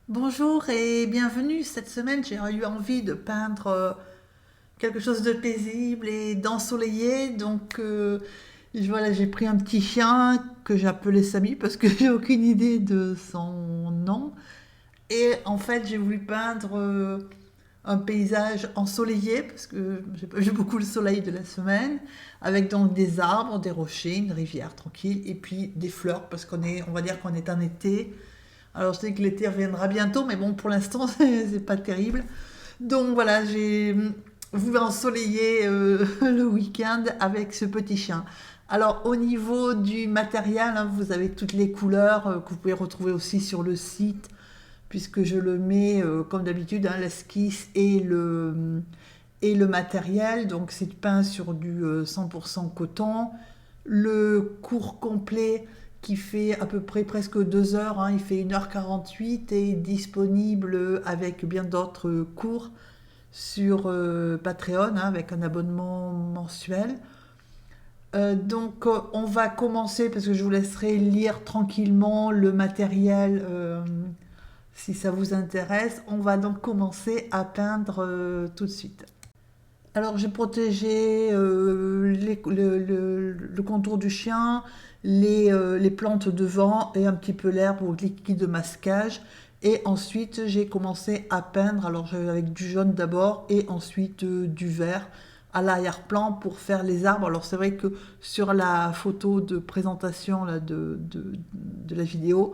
Bonjour et bienvenue. Cette semaine, j'ai eu envie de peindre quelque chose de paisible et d'ensoleillé. Voilà, j'ai pris un petit chien que j'ai appelé Samy parce que j'ai aucune idée de son nom. Et en fait, j'ai voulu peindre un paysage ensoleillé parce que j'ai pas vu beaucoup le soleil de la semaine, avec donc des arbres, des rochers, une rivière tranquille et puis des fleurs parce on va dire qu'on est en été. Alors je sais que l'été reviendra bientôt, mais bon, pour l'instant, c'est pas terrible. Donc voilà, j'ai voulu ensoleiller le week-end avec ce petit chien. Alors au niveau du matériel, hein, vous avez toutes les couleurs que vous pouvez retrouver aussi sur le site, puisque je le mets comme d'habitude, hein, l'esquisse et le matériel. Donc c'est peint sur du 100% coton. Le cours complet qui fait à peu près presque 2 heures, hein, il fait 1h48 et est disponible avec bien d'autres cours sur Patreon, hein, avec un abonnement mensuel. On va commencer parce que je vous laisserai lire tranquillement le matériel si ça vous intéresse. On va donc commencer à peindre tout de suite. Alors j'ai protégé le contour du chien, les plantes devant et un petit peu l'herbe ou liquide de masquage. Et ensuite j'ai commencé à peindre, avec du jaune d'abord et ensuite du vert à l'arrière-plan pour faire les arbres. Alors c'est vrai que sur la photo de présentation là, de la vidéo,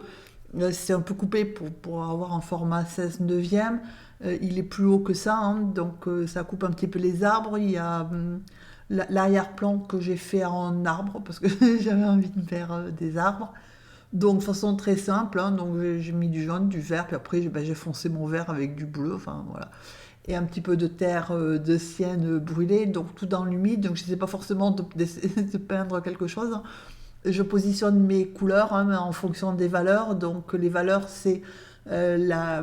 c'est un peu coupé pour avoir un format 16 neuvième. Il est plus haut que ça, hein, ça coupe un petit peu les arbres. Il y a l'arrière-plan que j'ai fait en arbre parce que j'avais envie de faire des arbres. Donc de façon très simple, hein, donc j'ai mis du jaune, du vert, puis après j'ai foncé mon vert avec du bleu, enfin voilà. Et un petit peu de terre de sienne brûlée, donc tout dans l'humide. Donc je ne sais pas forcément de peindre quelque chose, hein. Je positionne mes couleurs, hein, en fonction des valeurs. Donc les valeurs, c'est la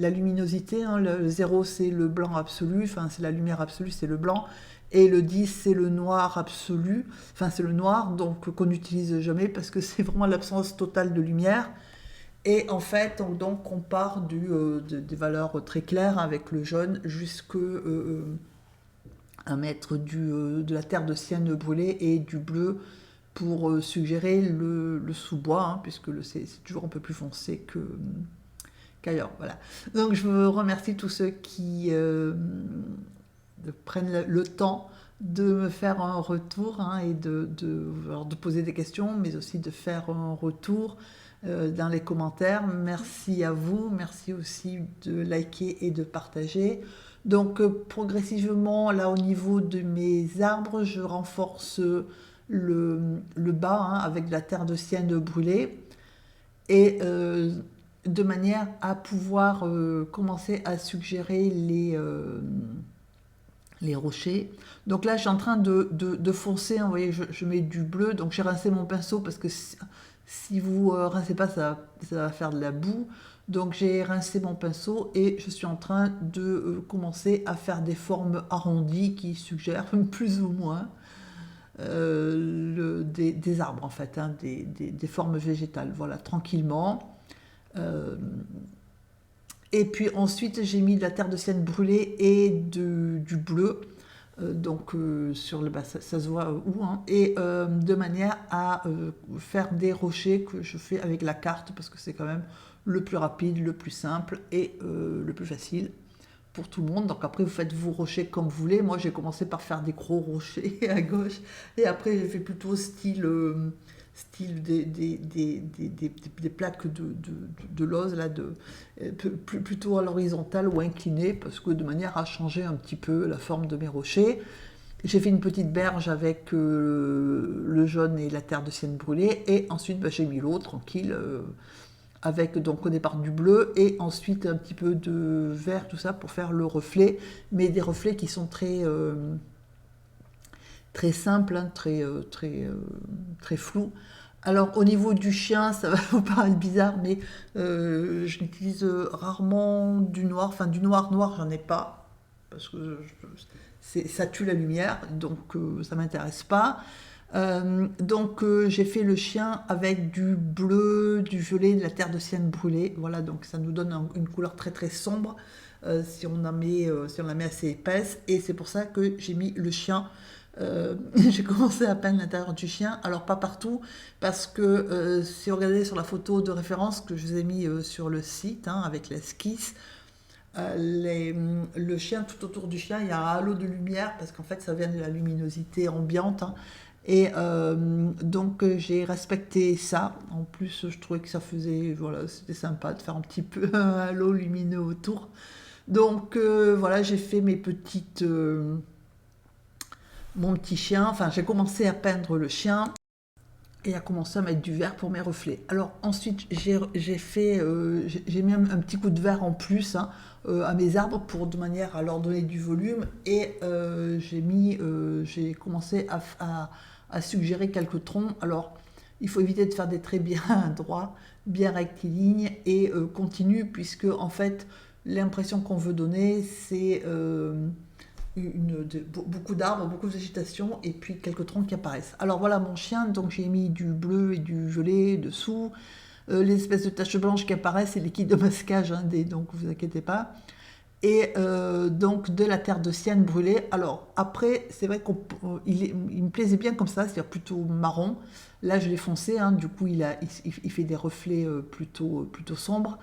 luminosité, hein. Le 0, c'est le blanc absolu, enfin c'est la lumière absolue, c'est le blanc. Et le 10, c'est le noir absolu, enfin c'est le noir, donc qu'on n'utilise jamais parce que c'est vraiment l'absence totale de lumière. Et en fait, on part des valeurs très claires avec le jaune jusqu'à mettre de la terre de sienne brûlée et du bleu pour suggérer le sous-bois, hein, puisque c'est toujours un peu plus foncé qu'ailleurs. Voilà. Donc je vous remercie tous ceux qui prennent le temps de me faire un retour, hein, et alors de poser des questions, mais aussi de faire un retour dans les commentaires. Merci à vous, merci aussi de liker et de partager. Progressivement, là au niveau de mes arbres, je renforce le bas, hein, avec de la terre de sienne brûlée et de manière à pouvoir commencer à suggérer les rochers. Donc là, je suis en train de foncer, hein, vous voyez, je mets du bleu, donc j'ai rincé mon pinceau parce que si vous rincez pas, ça va faire de la boue. Donc j'ai rincé mon pinceau et je suis en train de commencer à faire des formes arrondies qui suggèrent plus ou moins des arbres en fait, hein, des formes végétales, voilà, tranquillement. Euh, et puis ensuite j'ai mis de la terre de sienne brûlée et du bleu, sur le bas, ça se voit où, hein, et de manière à faire des rochers que je fais avec la carte parce que c'est quand même le plus rapide, le plus simple et le plus facile pour tout le monde. Donc après, vous faites vos rochers comme vous voulez. Moi, j'ai commencé par faire des gros rochers à gauche. Et après, j'ai fait plutôt style des plaques de l'ose, là, plutôt à l'horizontale ou inclinées, parce que de manière à changer un petit peu la forme de mes rochers. J'ai fait une petite berge avec le jaune et la terre de sienne brûlée. Et ensuite, bah, j'ai mis l'eau tranquille, avec donc au départ du bleu et ensuite un petit peu de vert, tout ça pour faire le reflet, mais des reflets qui sont très simples, hein, très flous. Alors au niveau du chien, ça va vous paraître bizarre, mais je l'utilise rarement du noir, enfin du noir j'en ai pas, parce que ça tue la lumière, donc ça m'intéresse pas. J'ai fait le chien avec du bleu, du violet, de la terre de sienne brûlée. Voilà, donc ça nous donne une couleur très très sombre si on si on la met assez épaisse. Et c'est pour ça que j'ai mis le chien. J'ai commencé à peindre l'intérieur du chien, alors pas partout, parce que si vous regardez sur la photo de référence que je vous ai mis sur le site, hein, avec l'esquisse, le chien, tout autour du chien, il y a un halo de lumière, parce qu'en fait ça vient de la luminosité ambiante, hein. J'ai respecté ça. En plus, je trouvais que ça faisait, voilà, c'était sympa de faire un petit peu un halo lumineux autour. Voilà, j'ai fait mon petit chien. Enfin, j'ai commencé à peindre le chien et à commencer à mettre du vert pour mes reflets. Alors ensuite, j'ai mis un petit coup de vert en plus, hein, à mes arbres de manière à leur donner du volume. J'ai commencé à suggérer quelques troncs. Alors, il faut éviter de faire des traits bien droits, bien rectilignes et continus, puisque en fait, l'impression qu'on veut donner, c'est beaucoup d'arbres, beaucoup de végétation et puis quelques troncs qui apparaissent. Alors voilà mon chien, donc j'ai mis du bleu et du violet dessous. Les espèces de taches blanches qui apparaissent, c'est les liquide de masquage, hein, donc vous inquiétez pas. De la terre de sienne brûlée. Alors après, c'est vrai il me plaisait bien comme ça, c'est-à-dire plutôt marron. Là, je l'ai foncé, hein, du coup, il fait des reflets plutôt sombres.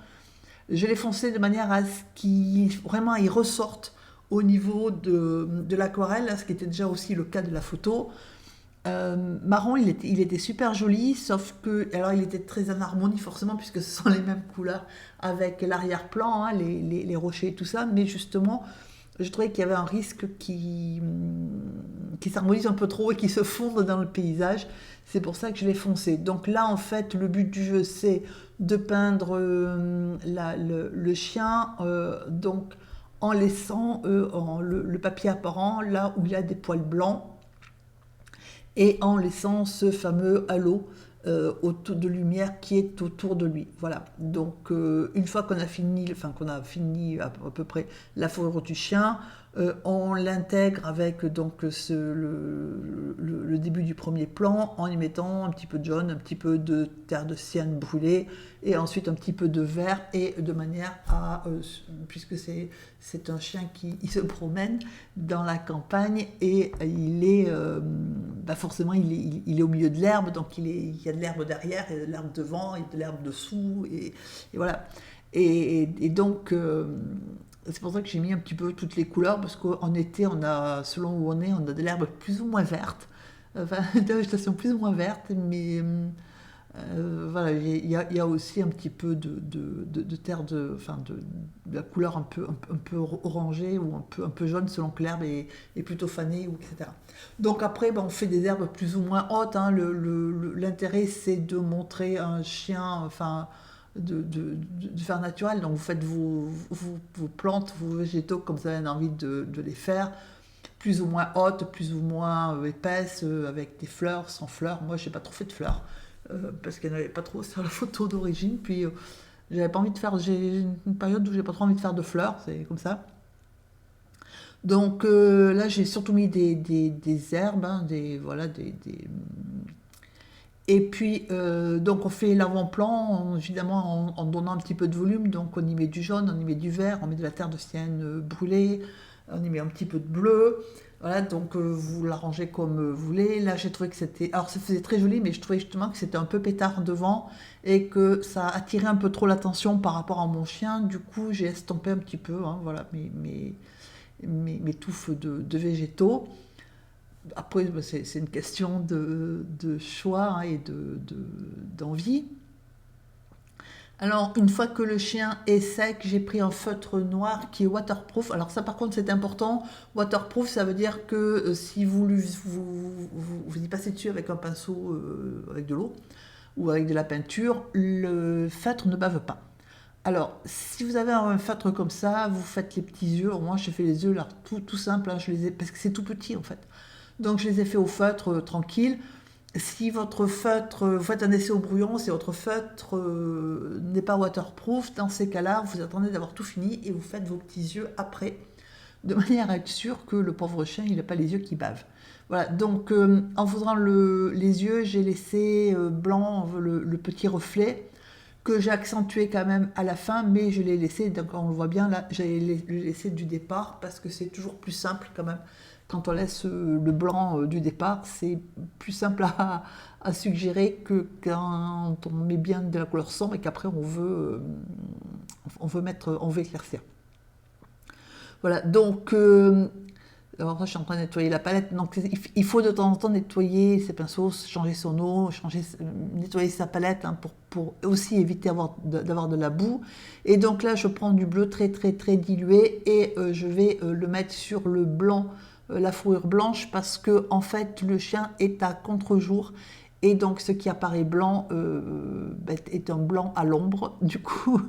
Je l'ai foncé de manière à ce qu'il vraiment il ressorte au niveau de l'aquarelle, ce qui était déjà aussi le cas de la photo. Marron, il était super joli, sauf que, alors il était très en harmonie forcément, puisque ce sont les mêmes couleurs avec l'arrière-plan, hein, les rochers et tout ça, mais justement, je trouvais qu'il y avait un risque qui s'harmonise un peu trop et qui se fonde dans le paysage. C'est pour ça que je l'ai foncé. Donc là, en fait, le but du jeu, c'est de peindre le chien, en laissant le papier apparent là où il y a des poils blancs et en laissant ce fameux halo de lumière qui est autour de lui. Voilà. Une fois qu'on a fini à peu près la fourrure du chien, on l'intègre avec le début du premier plan en y mettant un petit peu de jaune, un petit peu de terre de sienne brûlée et ensuite un petit peu de vert et de manière à, puisque c'est un chien qui se promène dans la campagne et forcément il est au milieu de l'herbe, donc il y a de l'herbe derrière, il y a de l'herbe devant, il y a de l'herbe dessous et voilà. C'est pour ça que j'ai mis un petit peu toutes les couleurs, parce qu'en été, selon où on est, on a de l'herbe plus ou moins verte, enfin, de la végétation plus ou moins verte, mais voilà, il y a aussi un petit peu de terre, de la couleur un peu orangée ou un peu jaune, selon que l'herbe est plutôt fanée, etc. Donc après, on fait des herbes plus ou moins hautes, hein. L'intérêt, c'est de montrer un chien, enfin, de faire naturel. Donc vous faites vos plantes, vos végétaux comme vous avez envie de les faire, plus ou moins hautes, plus ou moins épaisses, avec des fleurs, sans fleurs. Moi, j'ai pas trop fait de fleurs, parce qu'il n'y en avait pas trop sur la photo d'origine. Puis j'avais pas envie de faire, j'ai une période où j'ai pas trop envie de faire de fleurs, c'est comme ça. Là, j'ai surtout mis des herbes, hein, voilà, et puis, on fait l'avant-plan, évidemment, en donnant un petit peu de volume. Donc, on y met du jaune, on y met du vert, on met de la terre de sienne brûlée, on y met un petit peu de bleu. Voilà, vous l'arrangez comme vous voulez. Là, j'ai trouvé que c'était... Alors, ça faisait très joli, mais je trouvais justement que c'était un peu pétard devant et que ça attirait un peu trop l'attention par rapport à mon chien. Du coup, j'ai estompé un petit peu, hein, voilà, mes touffes de végétaux. Après, c'est une question de choix, hein, et d'envie. Alors, une fois que le chien est sec, j'ai pris un feutre noir qui est waterproof. Alors ça, par contre, c'est important. Waterproof, ça veut dire que si vous y passez dessus avec un pinceau, avec de l'eau ou avec de la peinture, le feutre ne bave pas. Alors, si vous avez un feutre comme ça, vous faites les petits yeux. Moi, j'ai fait les yeux là, tout simple, hein, parce que c'est tout petit en fait. Donc, je les ai fait au feutre, tranquille. Si votre feutre, vous faites un essai au brouillon, si votre feutre n'est pas waterproof, dans ces cas-là, vous attendez d'avoir tout fini et vous faites vos petits yeux après, de manière à être sûr que le pauvre chien, il n'a pas les yeux qui bavent. Voilà, donc en faisant les yeux, j'ai laissé blanc le petit reflet que j'ai accentué quand même à la fin, mais je l'ai laissé, donc on le voit bien là, j'ai laissé du départ parce que c'est toujours plus simple quand même. Quand on laisse le blanc du départ, c'est plus simple à suggérer que quand on met bien de la couleur sombre et qu'après on veut éclaircir. Voilà, donc alors là, je suis en train de nettoyer la palette. Donc, il faut de temps en temps nettoyer ses pinceaux, changer son eau, nettoyer sa palette hein, pour aussi éviter d'avoir de la boue. Et donc là, je prends du bleu très très très dilué et je vais le mettre sur le blanc, la fourrure blanche, parce que en fait, le chien est à contre-jour. Et donc, ce qui apparaît blanc est un blanc à l'ombre. Du coup,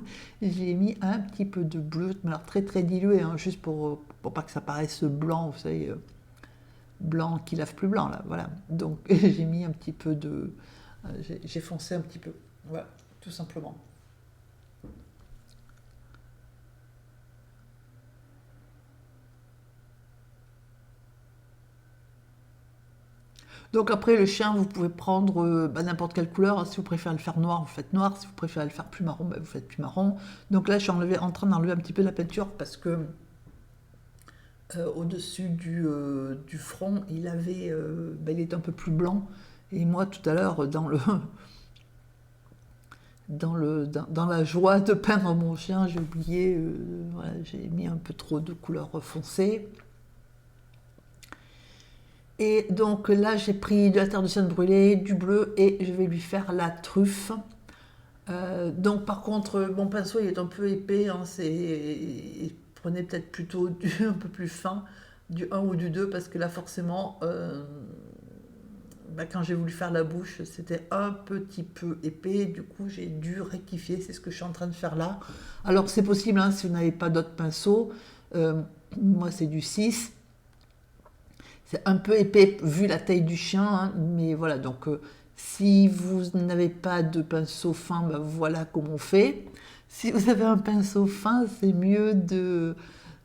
j'ai mis un petit peu de bleu, mais alors très très dilué, hein, juste pour pas que ça paraisse blanc, vous savez, blanc qui lave plus blanc, là, voilà. Donc, j'ai mis un petit peu de... j'ai foncé un petit peu, voilà, tout simplement. Donc après, le chien, vous pouvez prendre n'importe quelle couleur. Si vous préférez le faire noir, vous faites noir. Si vous préférez le faire plus marron, vous faites plus marron. Donc là, je suis en train d'enlever un petit peu de la peinture parce que au-dessus du front, il était un peu plus blanc. Et moi, tout à l'heure, dans la joie de peindre mon chien, j'ai oublié, voilà, j'ai mis un peu trop de couleur foncée. Et donc là, j'ai pris de la terre de sienne brûlée, du bleu, et je vais lui faire la truffe. Donc par contre, mon pinceau il est un peu épais, hein, prenez peut-être plutôt un peu plus fin, du 1 ou du 2, parce que là forcément, quand j'ai voulu faire la bouche, c'était un petit peu épais, du coup j'ai dû rectifier, c'est ce que je suis en train de faire là. Alors c'est possible, hein, si vous n'avez pas d'autres pinceaux, moi c'est du 6. C'est un peu épais vu la taille du chien, hein, mais voilà, donc si vous n'avez pas de pinceau fin, voilà comment on fait. Si vous avez un pinceau fin, c'est mieux de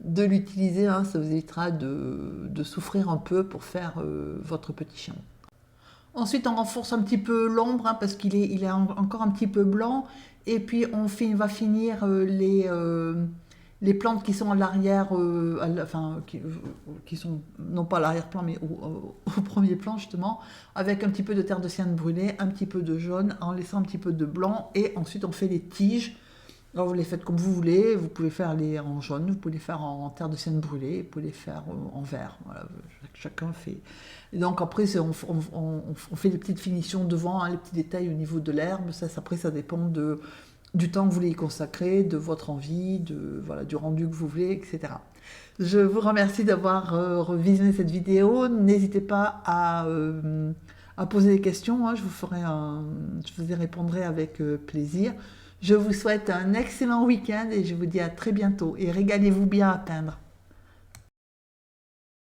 l'utiliser, hein, ça vous évitera de souffrir un peu pour faire votre petit chien. Ensuite, on renforce un petit peu l'ombre hein, parce il est encore un petit peu blanc. Et puis, va finir les plantes qui sont à l'arrière, enfin, qui sont non pas à l'arrière-plan, mais au premier plan justement, avec un petit peu de terre de sienne brûlée, un petit peu de jaune, en laissant un petit peu de blanc. Et ensuite, on fait les tiges. Alors, vous les faites comme vous voulez. Vous pouvez faire les en jaune, vous pouvez les faire en terre de sienne brûlée, vous pouvez les faire en vert. Voilà, chacun fait. Et donc après, on fait des petites finitions devant, hein, les petits détails au niveau de l'herbe. Après, ça dépend du temps que vous voulez y consacrer, de votre envie, voilà, du rendu que vous voulez, etc. Je vous remercie d'avoir visionné cette vidéo. N'hésitez pas à poser des questions. Hein, je vous y répondrai avec plaisir. Je vous souhaite un excellent week-end et je vous dis à très bientôt. Et régalez-vous bien à peindre.